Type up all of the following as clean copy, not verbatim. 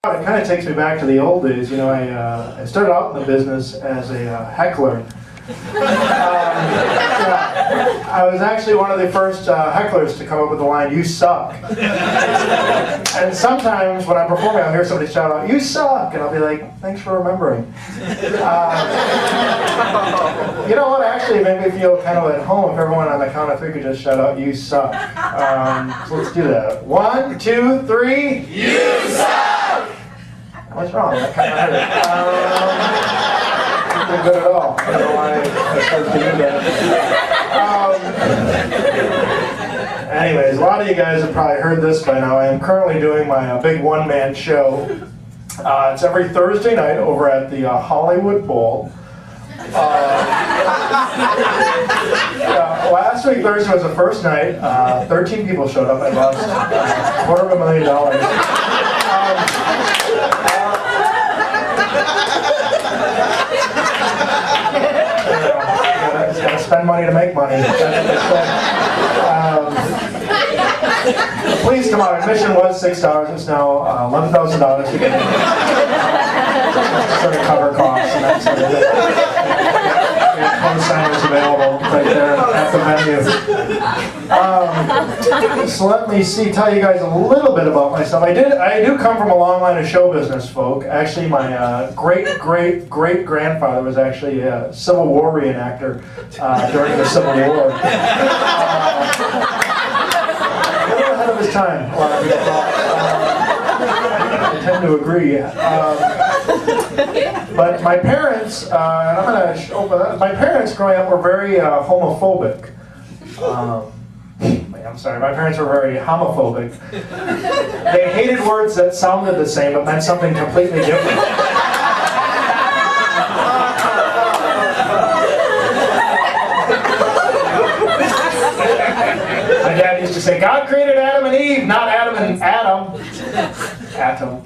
It kind of takes me back to the old days. You know, I started out in the business as a heckler. Yeah, I was actually one of the first hecklers to come up with the line, "You suck." And sometimes when I'm performing, I'll hear somebody shout out, "You suck," and I'll be like, "Thanks for remembering." You know what? Actually, it made me feel kind of at home if everyone on the count of three could just shout out, "You suck." So let's do that. 1, 2, 3. You suck! What's wrong? That kind of hurt. Not good at all. I don't know why I started to do that. Anyways, a lot of you guys have probably heard this by now. I am currently doing my big one-man show. It's every Thursday night over at the Hollywood Bowl. Last week, Thursday, was the first night. 13 people showed up. I lost $250,000. Just gotta spend money to make money. Please come out. Admission was $6. It's now $11,000 to get in. Sort of cover costs and that sort of thing. Co-signers available right there at the venue. So let me tell you guys a little bit about myself. I do come from a long line of show business folk. Actually, my great-great-great-grandfather was actually a Civil War reenactor during the Civil War. A little ahead of his time, a lot of people thought. I tend to agree. But my parents, and I'm going to open that. My parents growing up were very homophobic. I'm sorry, my parents were very homophobic. They hated words that sounded the same but meant something completely different. My dad used to say, "God created Adam and Eve, not Adam and Adam." Atom.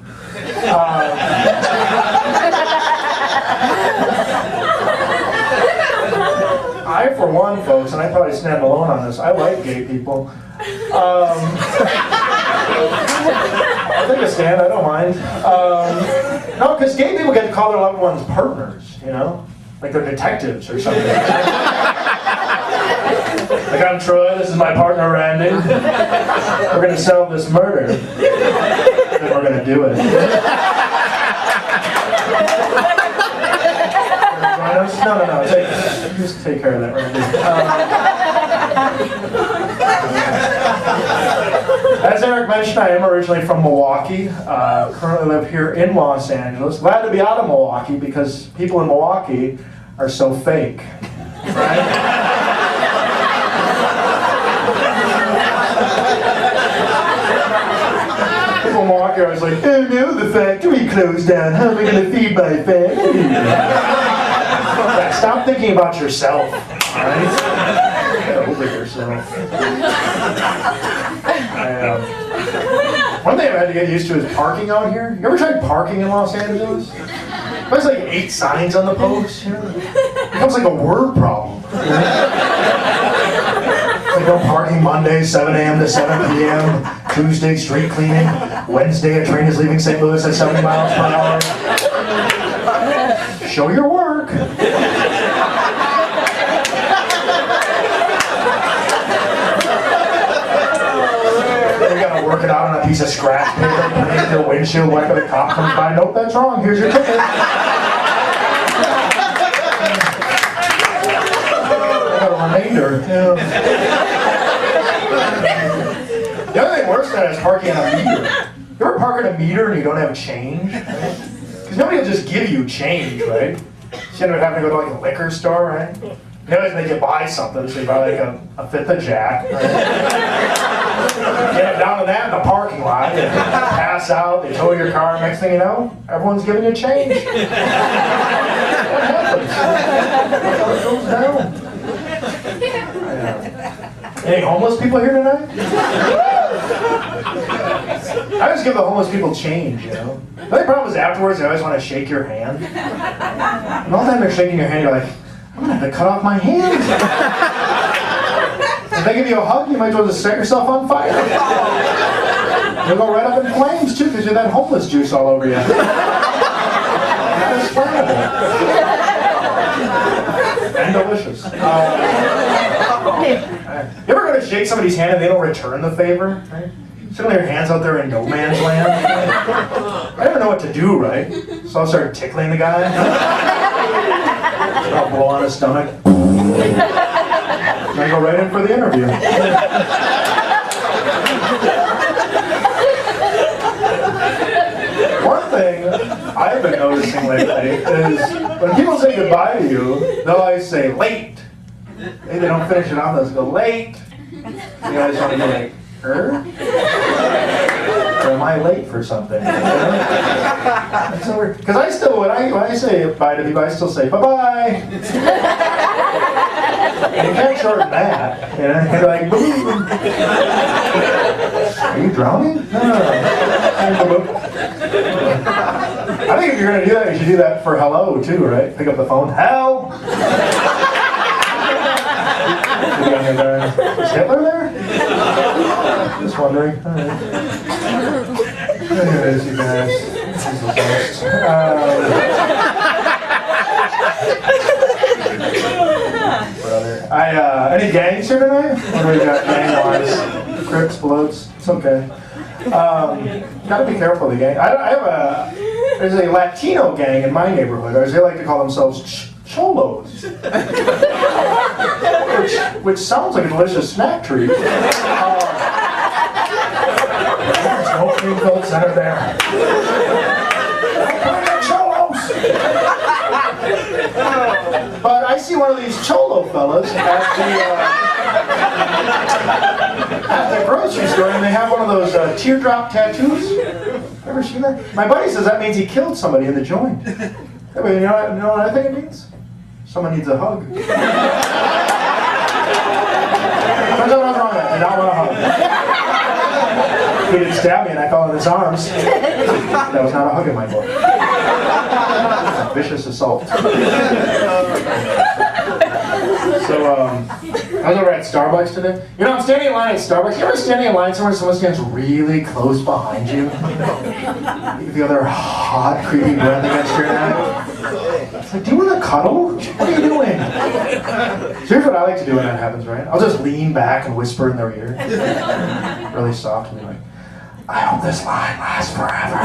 I, for one, folks, and I probably stand alone on this, I like gay people. I'll take a stand, I don't mind. No, because gay people get to call their loved ones partners, you know? Like they're detectives or something. Like, I'm Troy, this is my partner Randy. We're going to solve this murder. And we're going to do it. No. Just take care of that, Randy. As Eric mentioned, I am originally from Milwaukee. Currently live here in Los Angeles. Glad to be out of Milwaukee because people in Milwaukee are so fake. Right? People in Milwaukee are always like, "Oh no, the factory closed down. How am I going to feed my family?" Stop thinking about yourself, alright? Get over yourself. One thing I've had to get used to is parking out here. You ever tried parking in Los Angeles? There's like 8 signs on the post, you know? It becomes like a word problem. Like no parking Monday, 7 a.m. to 7 p.m. Tuesday, street cleaning. Wednesday, a train is leaving St. Louis at 70 miles per hour. Show your work. You gotta work it out on a piece of scratch paper, put it in your windshield, wipe it, a cop comes by. Nope, that's wrong. Here's your ticket. I got a remainder. Yeah. The other thing worse than that is parking on a meter. You ever park at a meter and you don't have change? Right? Because nobody will just give you change, right? So you end up having to go to like a liquor store, right? They always make you buy something, so you buy like a fifth of Jack, right? Get down to that in the parking lot, you pass out, they tow your car, next thing you know, everyone's giving you change. What happens? That's how it goes down. Any homeless people here tonight? I always give the homeless people change, you know? The only problem is afterwards, they always want to shake your hand. And all the time they're shaking your hand, you're like, I'm going to have to cut off my hands. If they give you a hug, you might as well just set yourself on fire. You'll go right up in flames too, because you have that homeless juice all over you. It's flammable. And delicious. You ever go to shake somebody's hand and they don't return the favor? Right? Sitting their hands out there in no man's land. I never know what to do, right? So I'll start tickling the guy. I'll blow on his stomach. And I go right in for the interview. One thing I've been noticing lately is when people say goodbye to you, they'll always say late. Maybe they don't finish it off, they'll just go late. You guys want to be like, or am I late for something? Because I still, when I say bye to people, I still say bye-bye. And you can't shorten that. You know? You're like, boom. Are you drowning? No. I think if you're going to do that, you should do that for hello, too, right? Pick up the phone. Hell! Is Hitler there? Just wondering. All right. Anyways, you guys. This is the best. Any gangs here tonight? What do we got gang-wise? Crips, Bloods? It's okay. Gotta be careful of the gang. There's a Latino gang in my neighborhood, or as they like to call themselves, cholos. Which sounds like a delicious snack treat. There's no Greenfield Center there. Cholos! But I see one of these cholo fellas at the grocery store, and they have one of those teardrop tattoos. Ever seen that? My buddy says that means he killed somebody in the joint. Hey, but you know what I think it means? Someone needs a hug. Turns out I was wrong. I did not want a hug. He didn't stab me and I fell in his arms. That was not a hug in my book. A vicious assault. So, I was over at Starbucks today. You know, I'm standing in line at Starbucks. You ever standing in line somewhere someone stands really close behind you? You feel their hot, creepy breath against your neck. It's like, do you want to cuddle? What are you doing? So here's what I like to do when that happens, right? I'll just lean back and whisper in their ear. Really soft and be like, I hope this line lasts forever.